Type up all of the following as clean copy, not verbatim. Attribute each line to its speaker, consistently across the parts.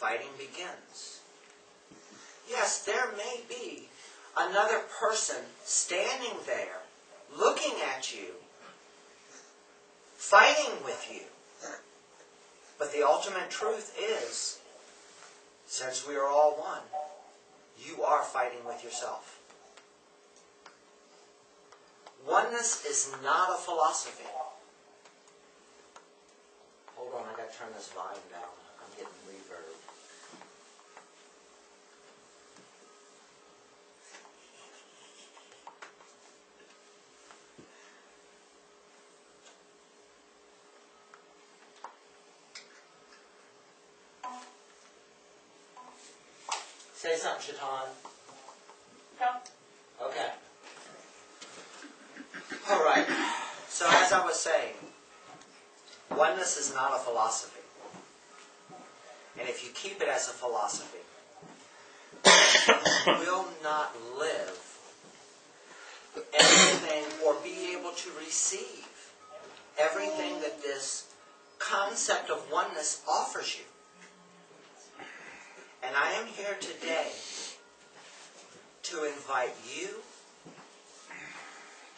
Speaker 1: fighting begins. Yes, there may be another person standing there, looking at you, fighting with you. But the ultimate truth is, since we are all one, you are fighting with yourself. Oneness is not a philosophy. Hold on, I got to turn this volume down. I'm getting reverb. Say something, Shaitan.
Speaker 2: No.
Speaker 1: Okay. All right. So as I was saying, oneness is not a philosophy. And if you keep it as a philosophy, you will not live everything or be able to receive everything that this concept of oneness offers you. And I am here today to invite you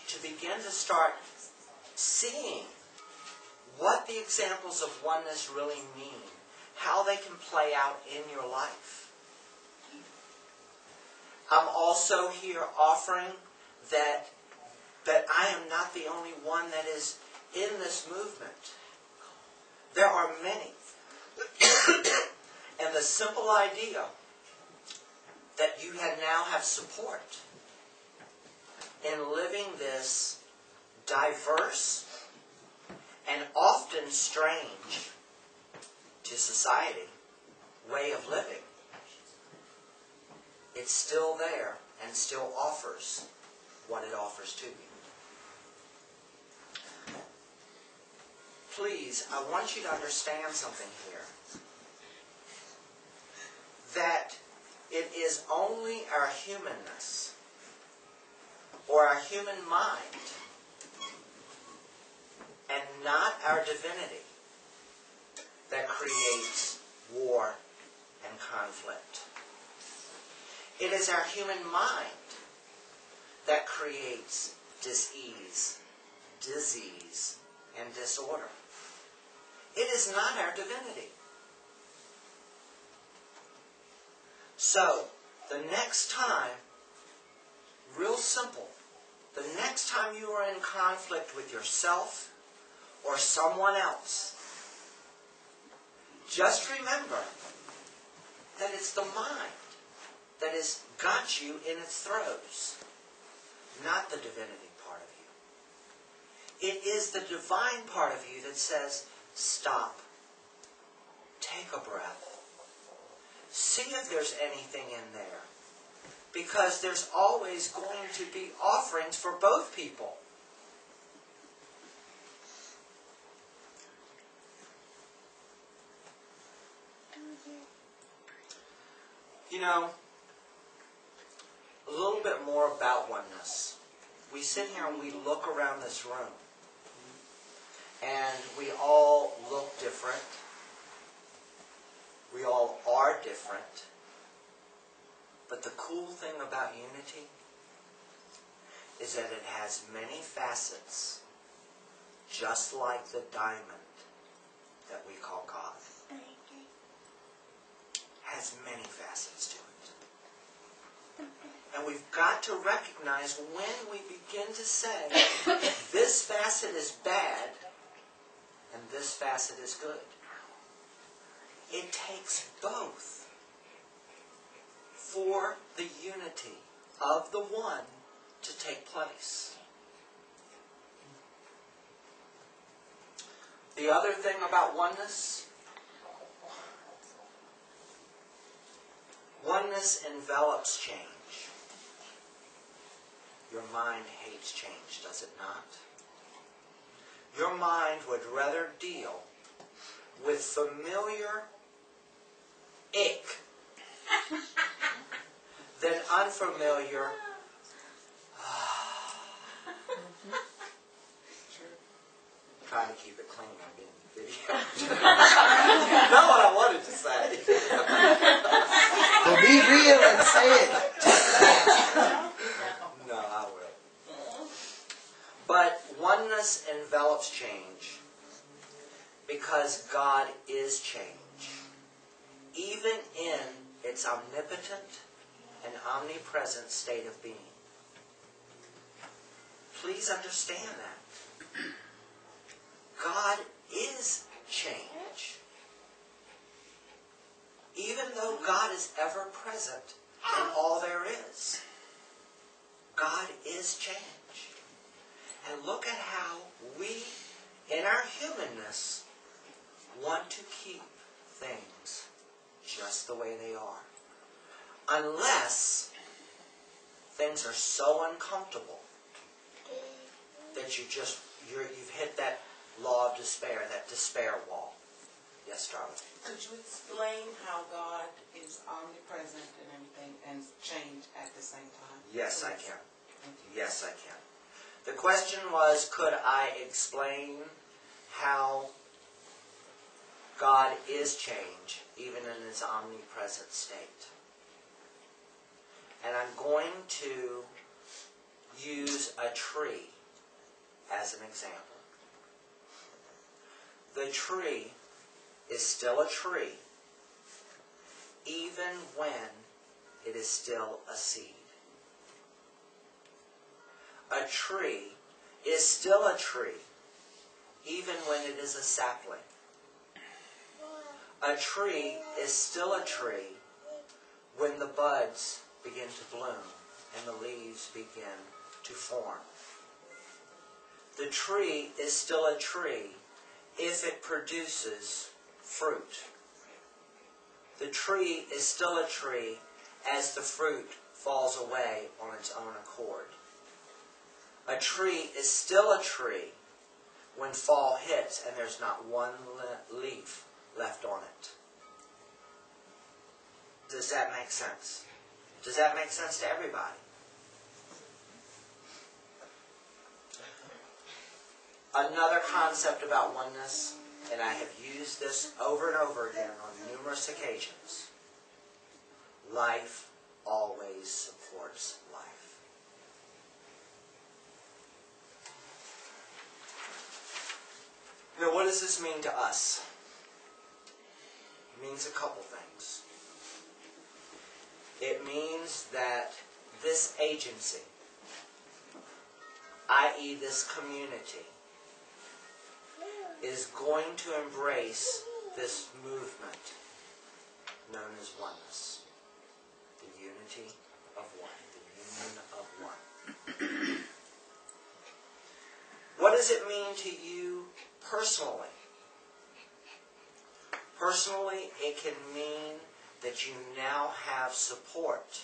Speaker 1: to begin to start seeing what the examples of oneness really mean, how they can play out in your life. I'm also here offering that I am not the only one that is in this movement. There are many. And the simple idea that you now have support in living this diverse and often strange to society way of living, it's still there and still offers what it offers to you. Please, I want you to understand something here. That it is only our humanness or our human mind and not our divinity that creates war and conflict. It is our human mind that creates dis-ease, disease, and disorder. It is not our divinity. So, the next time, real simple, the next time you are in conflict with yourself or someone else, just remember that it's the mind that has got you in its throes, not the divinity part of you. It is the divine part of you that says, stop, take a breath. See if there's anything in there. Because there's always going to be offerings for both people. You know, a little bit more about oneness. We sit here and we look around this room. And we all look different. We all are different. But the cool thing about unity is that it has many facets, just like the diamond that we call God. Has many facets to it. And we've got to recognize when we begin to say, this facet is bad and this facet is good. It takes both for the unity of the one to take place. The other thing about oneness, oneness envelops change. Your mind hates change, does it not? Your mind would rather deal with familiar ick than unfamiliar trying to keep it clean. I'm being videoed. Not what I wanted to say.
Speaker 2: Say it.
Speaker 1: No, I will. But oneness envelops change because God is change, even in its omnipotent and omnipresent state of being. Please understand that. God is change. Even though God is ever present in all there is, God is change. And look at how we, in our humanness, want to keep things just the way they are. Unless things are so uncomfortable that you've hit that law of despair, that despair wall. Yes, darling?
Speaker 3: Could you explain how God is omnipresent and everything and change at the same time?
Speaker 1: Yes, I can. Yes, I can. The question was, could I explain how God is change, even in His omnipresent state? And I'm going to use a tree as an example. The tree is still a tree, even when it is still a seed. A tree is still a tree, even when it is a sapling. A tree is still a tree when the buds begin to bloom and the leaves begin to form. The tree is still a tree if it produces fruit. The tree is still a tree as the fruit falls away on its own accord. A tree is still a tree when fall hits and there's not one leaf left on it. Does that make sense? Does that make sense to everybody? Another concept about oneness, and I have used this over and over again on numerous occasions. Life always supports life. Now, what does this mean to us? It means a couple things. It means that this agency, i.e. this community, is going to embrace this movement known as oneness. The unity of one. The union of one. What does it mean to you personally? Personally, it can mean that you now have support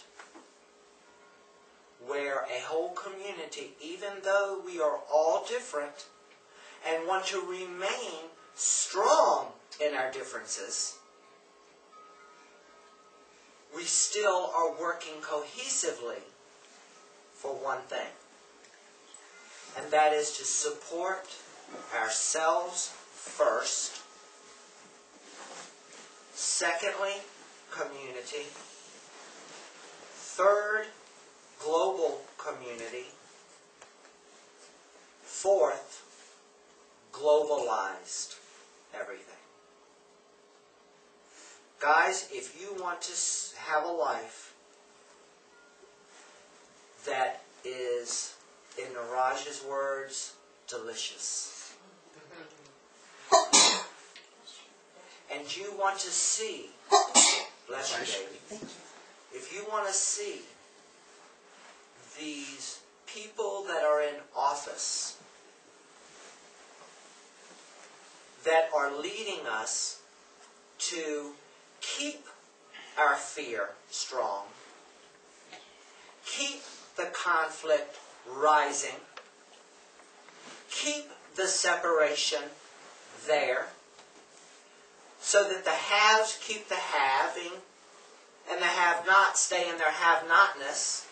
Speaker 1: where a whole community, even though we are all different and want to remain strong in our differences, we still are working cohesively for one thing. And that is to support ourselves first. Secondly, community. Third, global community. Fourth, globalized everything. Guys, if you want to have a life that is, in Niraj's words, delicious, and you want to see, bless you, baby, if you want to see these people that are in office that are leading us to keep our fear strong, keep the conflict rising, keep the separation there, so that the haves keep the having and the have-nots stay in their have-notness,